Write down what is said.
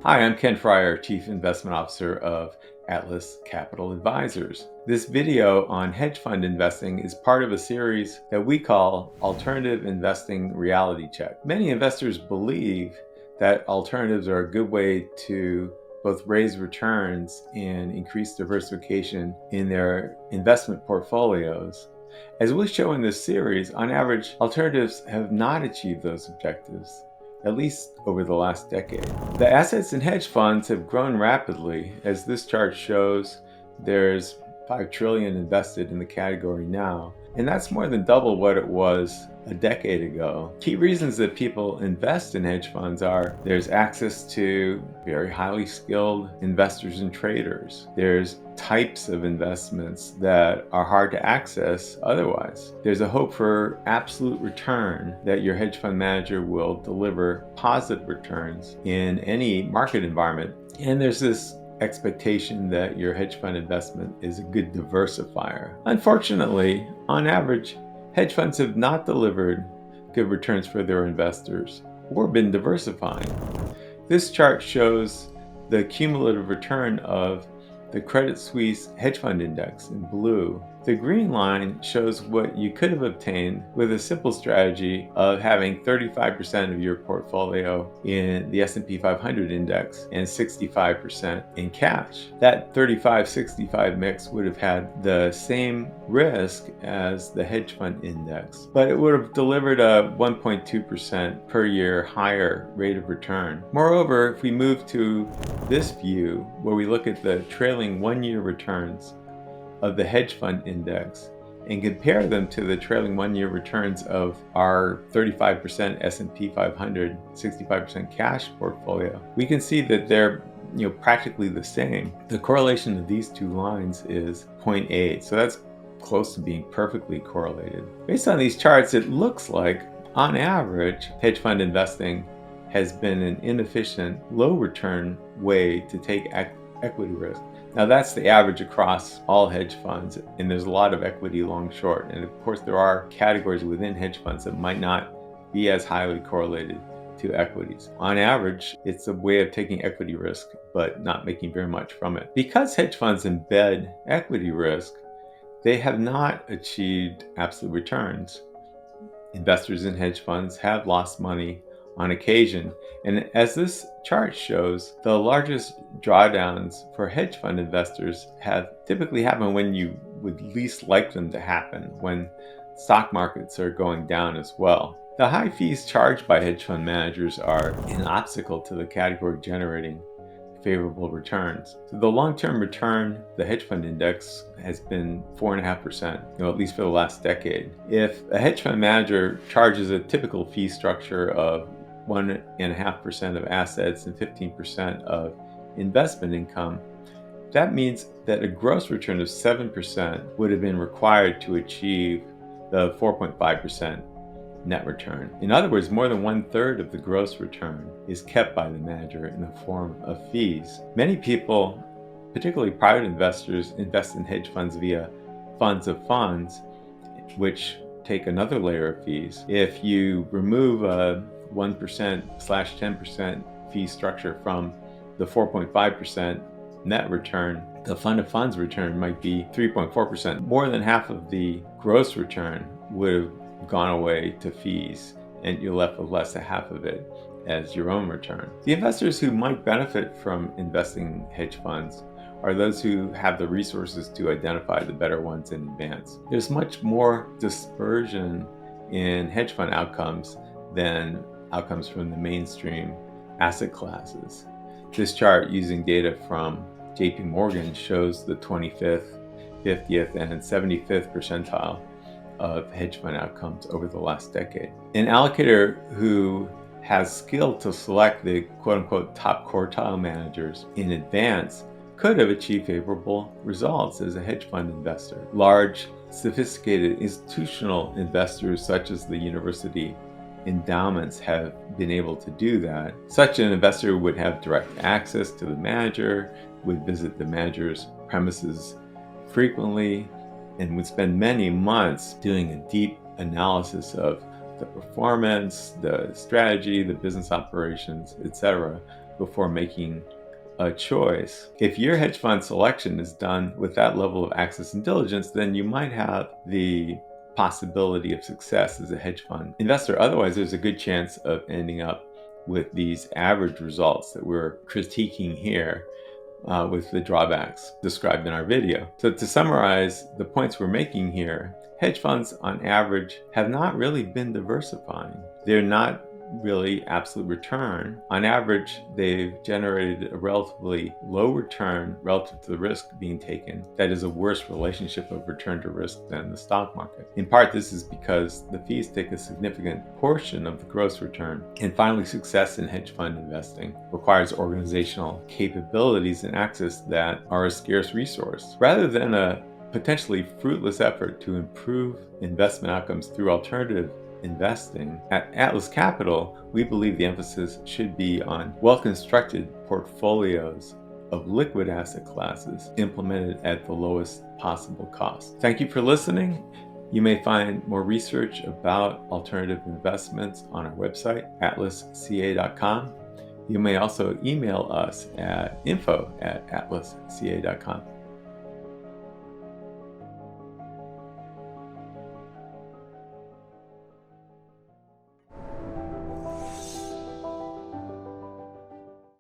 Hi, I'm Ken Frier, Chief Investment Officer of Atlas Capital Advisors. This video on hedge fund investing is part of a series that we call Alternative Investing Reality Check. Many investors believe that alternatives are a good way to both raise returns and increase diversification in their investment portfolios. As we show in this series, on average, alternatives have not achieved those objectives, at least over the last decade. The assets in hedge funds have grown rapidly. As this chart shows, there's $5 trillion invested in the category now, and that's more than double what it was a decade ago. Key reasons that people invest in hedge funds are there's access to very highly skilled investors and traders. There's types of investments that are hard to access otherwise. There's a hope for absolute return, that your hedge fund manager will deliver positive returns in any market environment. And there's this expectation that your hedge fund investment is a good diversifier. Unfortunately, on average, hedge funds have not delivered good returns for their investors or been diversifying. This chart shows the cumulative return of the Credit Suisse Hedge Fund Index in blue. The green line shows what you could have obtained with a simple strategy of having 35% of your portfolio in the S&P 500 index and 65% in cash. That 35-65 mix would have had the same risk as the hedge fund index, but it would have delivered a 1.2% per year higher rate of return. Moreover, if we move to this view where we look at the trailing one-year returns of the hedge fund index and compare them to the trailing one-year returns of our 35% S&P 500, 65% cash portfolio, we can see that they're practically the same. The correlation of these two lines is 0.8, so that's close to being perfectly correlated. Based on these charts, it looks like, on average, hedge fund investing has been an inefficient, low return way to take equity risk. Now that's the average across all hedge funds, and there's a lot of equity long short. And of course there are categories within hedge funds that might not be as highly correlated to equities. On average, it's a way of taking equity risk, but not making very much from it. Because hedge funds embed equity risk, they have not achieved absolute returns. Investors in hedge funds have lost money on occasion. And as this chart shows, the largest drawdowns for hedge fund investors have typically happened when you would least like them to happen, when stock markets are going down as well. The high fees charged by hedge fund managers are an obstacle to the category generating favorable returns. So the long-term return, the hedge fund index, has been 4.5%, at least for the last decade. If a hedge fund manager charges a typical fee structure of 1.5% of assets and 15% of investment income, that means that a gross return of 7% would have been required to achieve the 4.5% net return. In other words, more than 1/3 of the gross return is kept by the manager in the form of fees. Many people, particularly private investors, invest in hedge funds via funds of funds, which take another layer of fees. If you remove a 1%/10% fee structure from the 4.5% net return, the fund of funds return might be 3.4%. More than half of the gross return would have gone away to fees, and you're left with less than half of it as your own return. The investors who might benefit from investing in hedge funds are those who have the resources to identify the better ones in advance. There's much more dispersion in hedge fund outcomes than outcomes from the mainstream asset classes. This chart, using data from JP Morgan, shows the 25th, 50th, and 75th percentile of hedge fund outcomes over the last decade. An allocator who has skill to select the quote-unquote top quartile managers in advance could have achieved favorable results as a hedge fund investor. Large, sophisticated institutional investors such as the university endowments have been able to do that. Such an investor would have direct access to the manager, would visit the manager's premises frequently, and would spend many months doing a deep analysis of the performance, the strategy, the business operations, etc., before making a choice. If your hedge fund selection is done with that level of access and diligence, then you might have the possibility of success as a hedge fund investor. Otherwise, there's a good chance of ending up with these average results that we're critiquing here, with the drawbacks described in our video. So to summarize the points we're making here, hedge funds on average have not really been diversifying. They're not really absolute return. On average, they've generated a relatively low return relative to the risk being taken. That is a worse relationship of return to risk than the stock market. In part, this is because the fees take a significant portion of the gross return. And finally, success in hedge fund investing requires organizational capabilities and access that are a scarce resource. Rather than a potentially fruitless effort to improve investment outcomes through alternative investing, at Atlas Capital, we believe the emphasis should be on well-constructed portfolios of liquid asset classes implemented at the lowest possible cost. Thank you for listening. You may find more research about alternative investments on our website, atlasca.com. You may also email us at info@atlasca.com.